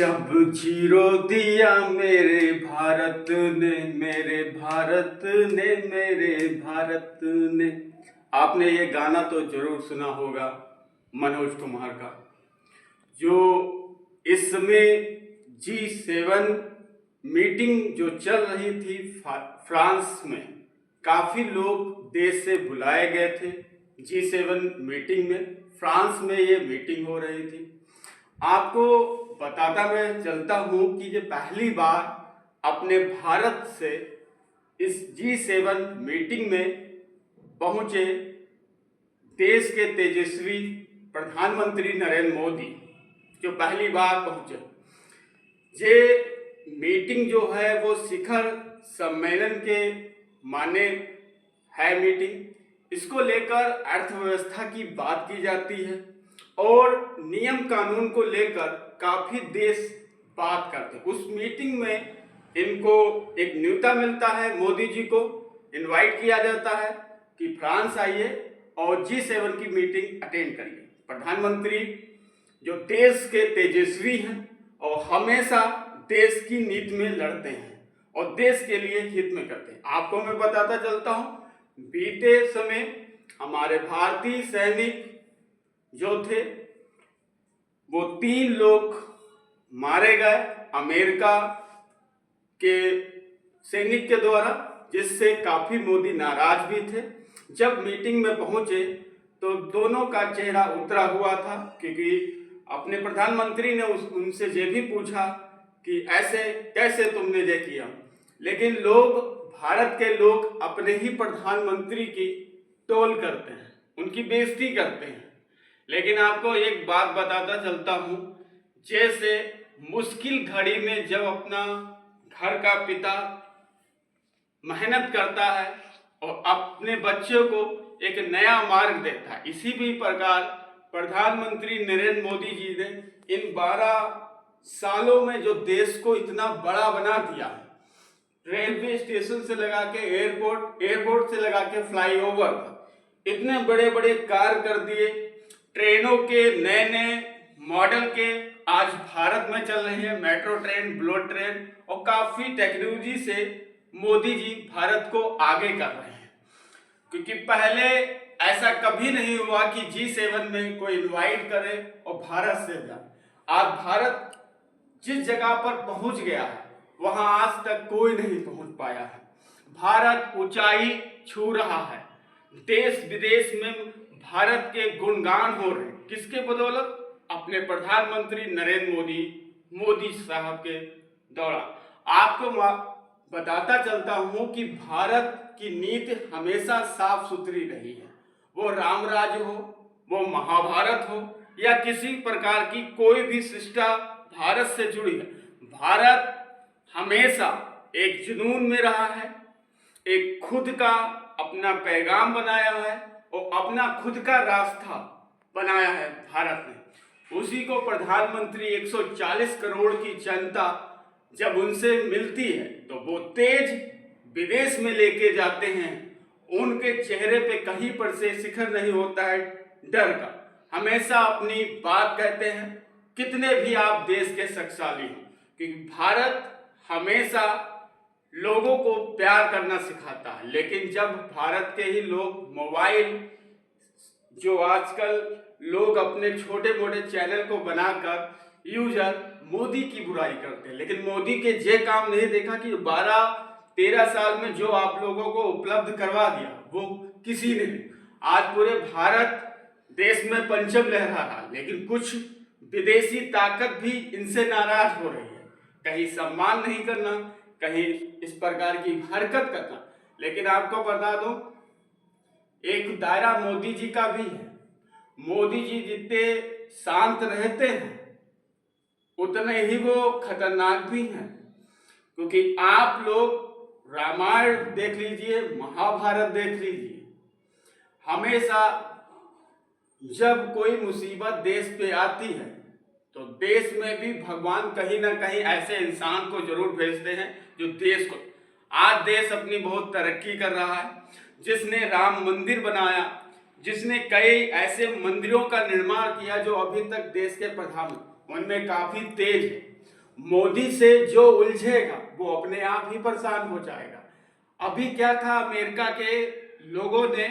जब जीरो दिया मेरे भारत ने, मेरे भारत ने, मेरे भारत ने। आपने ये गाना तो जरूर सुना होगा मनोज कुमार का, जो इस समय G7 मीटिंग जो चल रही थी फ्रांस में। काफ़ी लोग देश से बुलाए गए थे G7 मीटिंग में। फ्रांस में ये मीटिंग हो रही थी। आपको बताता मैं चलता हूँ कि ये पहली बार अपने भारत से इस G7 मीटिंग में पहुँचे देश के तेजस्वी प्रधानमंत्री नरेंद्र मोदी, जो पहली बार पहुँचे। ये मीटिंग जो है वो शिखर सम्मेलन के माने है मीटिंग। इसको लेकर अर्थव्यवस्था की बात की जाती है और नियम कानून को लेकर काफ़ी देश बात करते हैं। उस मीटिंग में इनको एक न्योता मिलता है, मोदी जी को इनवाइट किया जाता है कि फ्रांस आइए और G7 की मीटिंग अटेंड करिए। प्रधानमंत्री जो देश के तेजस्वी हैं और हमेशा देश की नीति में लड़ते हैं और देश के लिए हित में करते हैं। आपको मैं बताता चलता हूँ, बीते समय हमारे भारतीय सैनिक जो थे वो 3 लोग मारे गए अमेरिका के सैनिक के द्वारा, जिससे काफ़ी मोदी नाराज भी थे। जब मीटिंग में पहुंचे तो दोनों का चेहरा उतरा हुआ था, क्योंकि अपने प्रधानमंत्री ने उनसे ये भी पूछा कि ऐसे कैसे तुमने ये किया। लेकिन लोग, भारत के लोग अपने ही प्रधानमंत्री की टोल करते हैं, उनकी बेइज्जती करते हैं। लेकिन आपको एक बात बताता चलता हूँ, जैसे मुश्किल घड़ी में जब अपना घर का पिता मेहनत करता है और अपने बच्चों को एक नया मार्ग देता है, इसी भी प्रकार प्रधानमंत्री नरेंद्र मोदी जी ने इन 12 सालों में जो देश को इतना बड़ा बना दिया, रेलवे स्टेशन से लगा के एयरपोर्ट से लगा के फ्लाईओवर, इतने बड़े बड़े कार्य कर दिए। ट्रेनों के नए नए मॉडल के आज भारत में चल रहे हैं, मेट्रो ट्रेन, बुलेट ट्रेन, और काफ़ी टेक्नोलॉजी से मोदी जी भारत को आगे कर रहे हैं। क्योंकि पहले ऐसा कभी नहीं हुआ कि G7 में कोई इनवाइट करे और भारत से जाए। आज भारत जिस जगह पर पहुंच गया है वहां आज तक कोई नहीं पहुंच पाया है। भारत ऊंचाई छू रहा है, देश विदेश में भारत के गुणगान हो रहे हैं। किसके बदौलत? अपने प्रधानमंत्री नरेंद्र मोदी साहब के दौरान। आपको बताता चलता हूं कि भारत की नीति हमेशा साफ सुथरी रही है। वो राम राज्य हो, वो महाभारत हो, या किसी प्रकार की कोई भी शिष्टा भारत से जुड़ी है, भारत हमेशा एक जुनून में रहा है, एक खुद का अपना पैगाम बनाया है और अपना खुद का रास्ता बनाया है भारत ने। उसी को प्रधानमंत्री 140 करोड़ की जनता जब उनसे मिलती है तो वो तेज विदेश में लेके जाते हैं। उनके चेहरे पे कहीं पर से शिखर नहीं होता है डर का, हमेशा अपनी बात कहते हैं, कितने भी आप देश के शक्तिशाली हो। क्योंकि भारत हमेशा लोगों को प्यार करना सिखाता है। लेकिन जब भारत के ही लोग मोबाइल, जो आजकल लोग अपने छोटे मोटे चैनल को बनाकर यूजर मोदी की बुराई करते हैं, लेकिन मोदी के ये काम नहीं देखा कि 12-13 साल में जो आप लोगों को उपलब्ध करवा दिया वो किसी ने नहीं। आज पूरे भारत देश में पंचम लहरा रहा, लेकिन कुछ विदेशी ताकत भी इनसे नाराज हो रही है। कहीं सम्मान नहीं करना, कहीं इस प्रकार की हरकत करना। लेकिन आपको बता दूं, एक दायरा मोदी जी का भी है। मोदी जी जितने शांत रहते हैं उतने ही वो खतरनाक भी हैं। क्योंकि आप लोग रामायण देख लीजिए, महाभारत देख लीजिए, हमेशा जब कोई मुसीबत देश पे आती है तो देश में भी भगवान कहीं ना कहीं ऐसे इंसान को जरूर भेजते हैं जो देश को, आज देश अपनी बहुत तरक्की कर रहा है। जिसने राम मंदिर बनाया, जिसने कई ऐसे मंदिरों का निर्माण किया जो अभी तक देश के प्रधान, उनमें काफ़ी तेज है। मोदी से जो उलझेगा वो अपने आप ही परेशान हो जाएगा। अभी क्या था, अमेरिका के लोगों ने,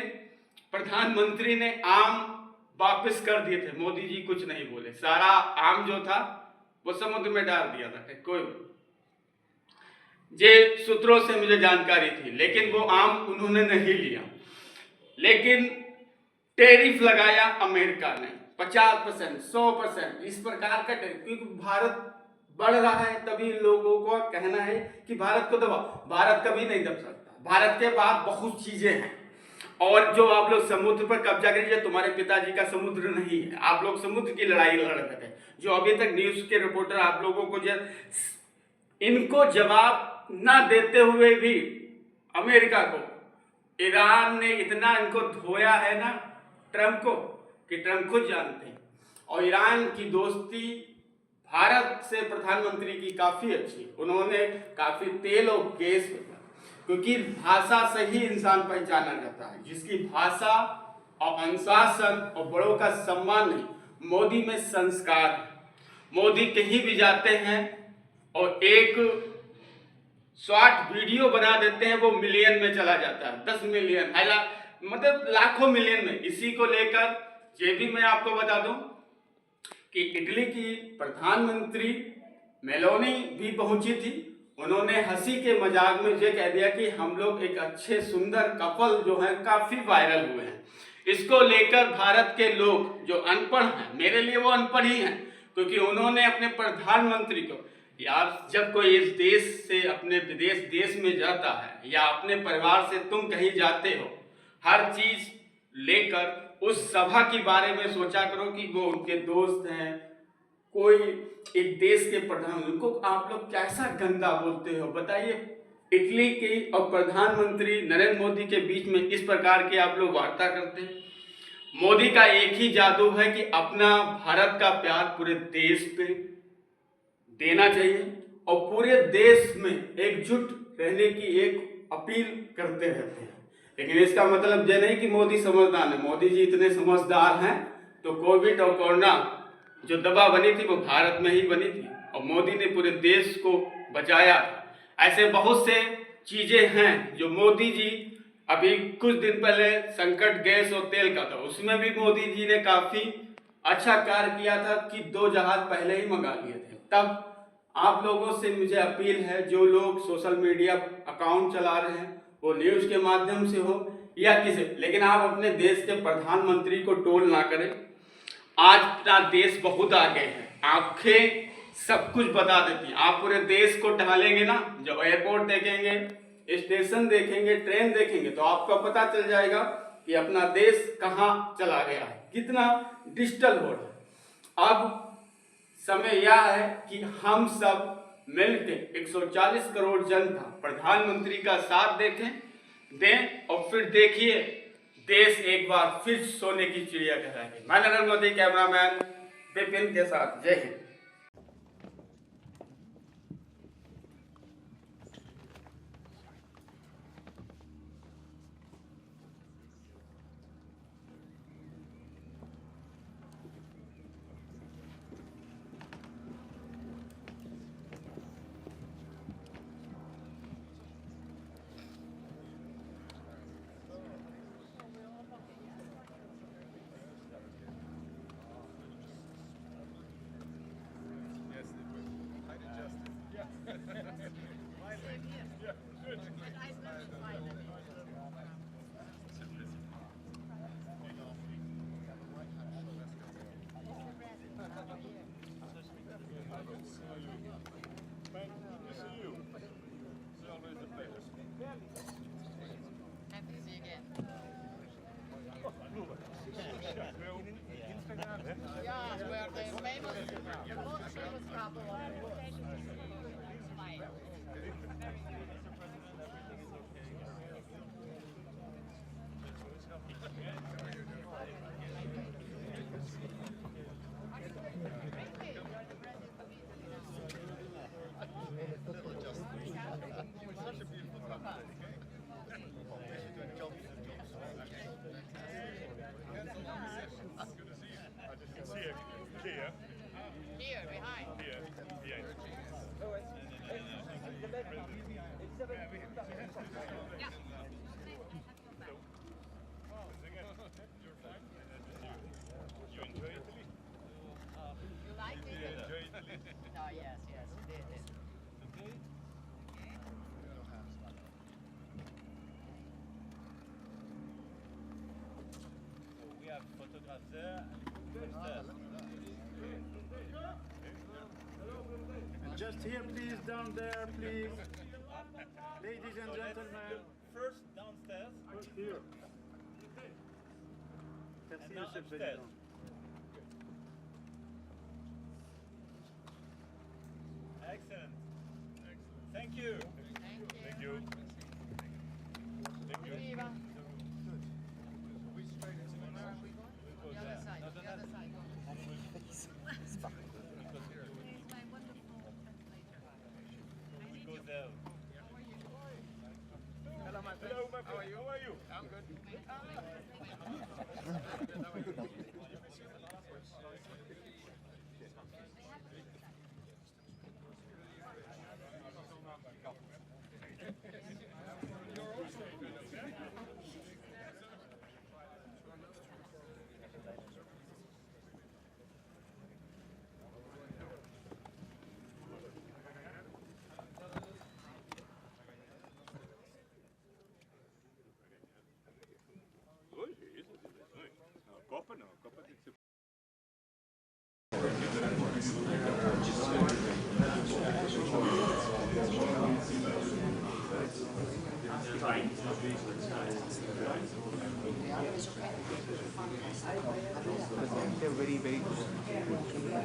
प्रधानमंत्री ने आम वापस कर दिए थे, मोदी जी कुछ नहीं बोले, सारा आम जो था वो समुद्र में डाल दिया था। कोई ये सूत्रों से मुझे जानकारी थी, लेकिन वो आम उन्होंने नहीं लिया। लेकिन टैरिफ लगाया अमेरिका ने 50%, 100%, इस प्रकार का टैरिफ, क्योंकि भारत बढ़ रहा है, तभी लोगों को कहना है कि भारत को दबाओ। भारत कभी नहीं दब सकता, भारत के पास बहुत चीजें हैं। और जो आप लोग समुद्र पर कब्जा करिए, तुम्हारे पिताजी का समुद्र नहीं है, आप लोग समुद्र की लड़ाई लड़ रहे थे। जो अभी तक न्यूज के रिपोर्टर आप लोगों को इनको जवाब ना देते हुए भी अमेरिका को ईरान ने इतना इनको धोया है ना, ट्रंप को, कि ट्रंप खुद जानते हैं। और ईरान की दोस्ती भारत से प्रधानमंत्री की काफी अच्छी, उन्होंने काफी तेल और गैस भेजा, क्योंकि भाषा से ही इंसान पहचाना जाता है। जिसकी भाषा और अनुशासन और बड़ों का सम्मान नहीं, मोदी में संस्कार है। मोदी कहीं भी जाते हैं और एक शॉर्ट वीडियो बना देते हैं, वो मिलियन में चला जाता है, 10 मिलियन, मतलब लाखों मिलियन में। इसी को लेकर ये भी मैं आपको बता दूं कि इटली की प्रधानमंत्री मेलोनी भी पहुंची थी। उन्होंने हंसी के मजाक में ये कह दिया कि हम लोग एक अच्छे सुंदर कपल जो है, काफी वायरल हुए हैं। इसको लेकर भारत के लोग जो अनपढ़ हैं, मेरे लिए वो अनपढ़ ही हैं, क्योंकि उन्होंने अपने प्रधानमंत्री को, यार जब कोई इस देश से अपने विदेश देश में जाता है या अपने परिवार से तुम कहीं जाते हो, हर चीज लेकर उस सभा के बारे में सोचा करो कि वो उनके दोस्त हैं, कोई एक देश के प्रधानमंत्री को आप लोग कैसा गंदा बोलते हो, बताइए। इटली की और प्रधानमंत्री नरेंद्र मोदी के बीच में इस प्रकार की आप लोग वार्ता करते हैं। मोदी का एक ही जादू है कि अपना भारत का प्यार पूरे देश पे देना चाहिए और पूरे देश में एकजुट रहने की एक अपील करते रहते हैं। लेकिन इसका मतलब यह नहीं कि मोदी समझदार है। मोदी जी इतने समझदार हैं तो कोविड और कोरोना जो दवा बनी थी वो भारत में ही बनी थी और मोदी ने पूरे देश को बचाया। ऐसे बहुत से चीजें हैं जो मोदी जी, अभी कुछ दिन पहले संकट गैस और तेल का था, उसमें भी मोदी जी ने काफी अच्छा कार्य किया था कि 2 जहाज पहले ही मंगा लिए थे। तब आप लोगों से मुझे अपील है, जो लोग सोशल मीडिया अकाउंट चला रहे हैं, वो न्यूज के माध्यम से हो या किसी, लेकिन आप अपने देश के प्रधानमंत्री को टोल ना करें। आज अपना देश बहुत आगे है, आंखें सब कुछ बता देती हैं। आप पूरे देश को टहलेंगे ना, जब एयरपोर्ट देखेंगे, स्टेशन देखेंगे, ट्रेन देखेंगे, तो आपको पता चल जाएगा कि अपना देश कहाँ चला गया है, कितना डिजिटल हो रहा है। अब समय यह है कि हम सब मिलकर 140 करोड़ जनता प्रधानमंत्री का साथ दें और फिर देखिए देश एक बार फिर सोने की चिड़िया कहलाएगी। मैं नरेंद्र मोदी, कैमरामैन विपिन के साथ, जय Hind. Yeah, where the famous, most famous couple are. Here, behind. Here, behind. You enjoy Italy? You liked You it? enjoy Italy? Oh, yes, yes, we did. Today? So we have photographs there and posters. Just here, please, down there, please. Ladies and So let's gentlemen. go first downstairs First here. Merci, and now Monsieur le upstairs. Président. Excellent. Thank you. Thank you. Thank you. Viva. We go The there. other side, the other side. We go there. Hello, my friend. How are you? How are you? I'm good. Copa não, Copa tem que ser. They're very, very good.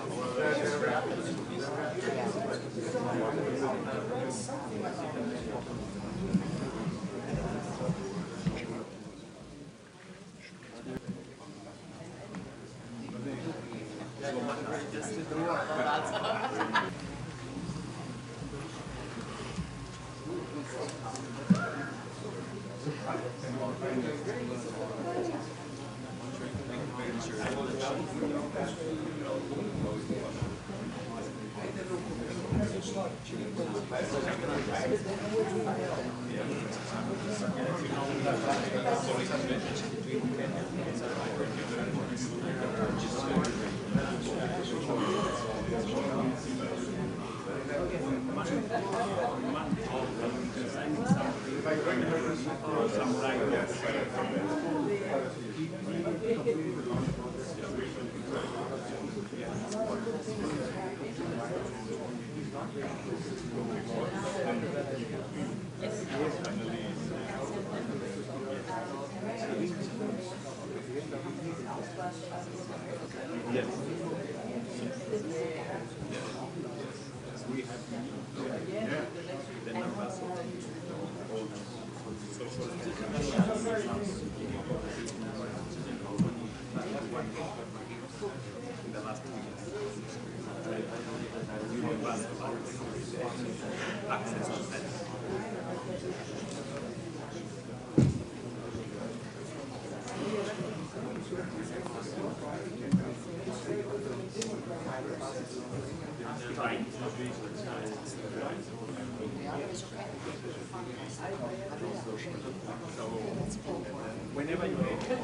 Whenever you make it,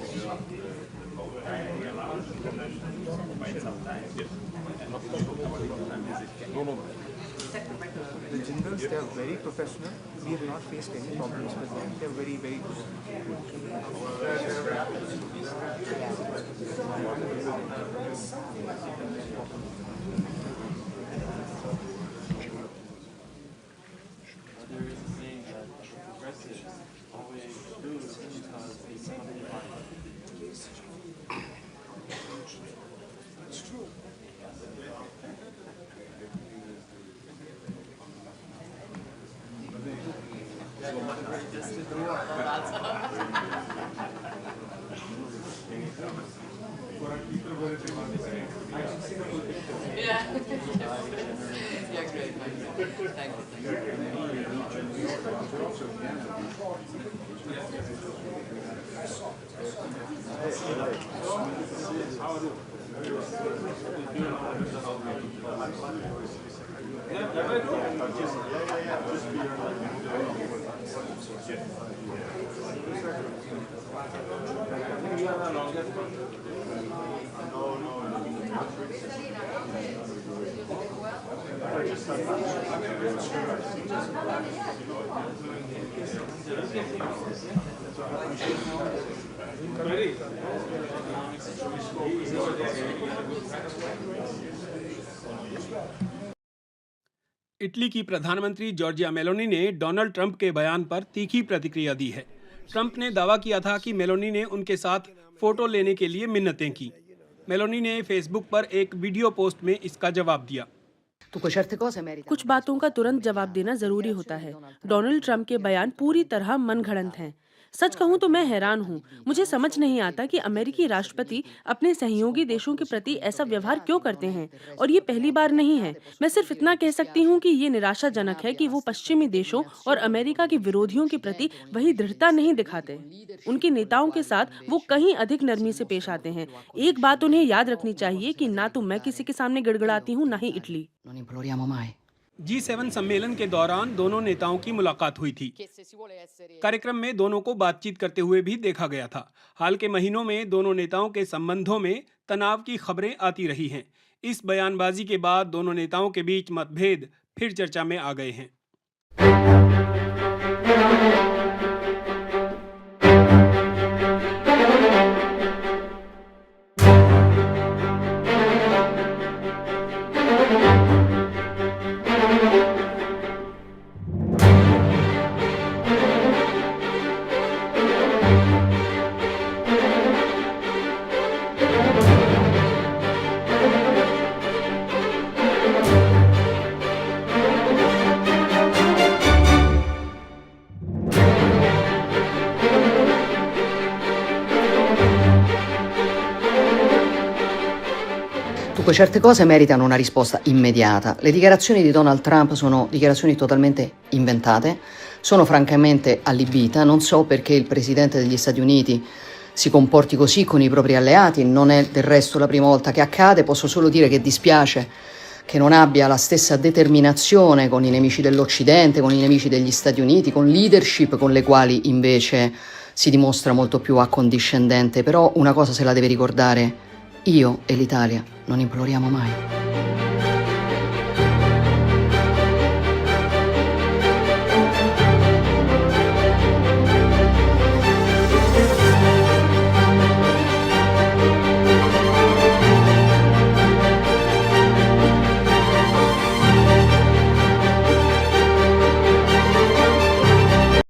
The generals, they are very professional. We have not faced any problems with them. They are very, very good. There is a saying that progressives always lose because they become divided. It's true. Yeah. Yeah, great. Thank you. Italy की प्रधानमंत्री Giorgia Meloni ने Donald Trump के बयान पर तीखी प्रतिक्रिया दी है। Trump ने दावा किया था कि मेलोनी ने उनके साथ फोटो लेने के लिए मिन्नतें की। मेलोनी ने फेसबुक पर एक वीडियो पोस्ट में इसका जवाब दिया। कुछ बातों का तुरंत जवाब देना जरूरी होता है। डोनाल्ड ट्रंप के बयान पूरी तरह मनगढ़ंत हैं। सच कहूं तो मैं हैरान हूं। मुझे समझ नहीं आता कि अमेरिकी राष्ट्रपति अपने सहयोगी देशों के प्रति ऐसा व्यवहार क्यों करते हैं, और ये पहली बार नहीं है। मैं सिर्फ इतना कह सकती हूं कि ये निराशाजनक है कि वो पश्चिमी देशों और अमेरिका के विरोधियों के प्रति वही दृढ़ता नहीं दिखाते। उनके नेताओं के साथ वो कहीं अधिक नरमी से पेश आते हैं। एक बात उन्हें याद रखनी चाहिए कि ना तो मैं किसी के सामने गिड़गिड़ाती हूँ, ना ही इटली। G7 सम्मेलन के दौरान दोनों नेताओं की मुलाकात हुई थी। कार्यक्रम में दोनों को बातचीत करते हुए भी देखा गया था। हाल के महीनों में दोनों नेताओं के संबंधों में तनाव की खबरें आती रही हैं। इस बयानबाजी के बाद दोनों नेताओं के बीच मतभेद फिर चर्चा में आ गए हैं। Dunque, certe cose meritano una risposta immediata. Le dichiarazioni di Donald Trump sono dichiarazioni totalmente inventate, sono francamente allibita, non so perché il Presidente degli Stati Uniti si comporti così con i propri alleati, non è del resto la prima volta che accade, posso solo dire che dispiace che non abbia la stessa determinazione con i nemici dell'Occidente, con i nemici degli Stati Uniti, con leadership con le quali invece si dimostra molto più accondiscendente, però una cosa se la deve ricordare: io e l'Italia non imploriamo mai.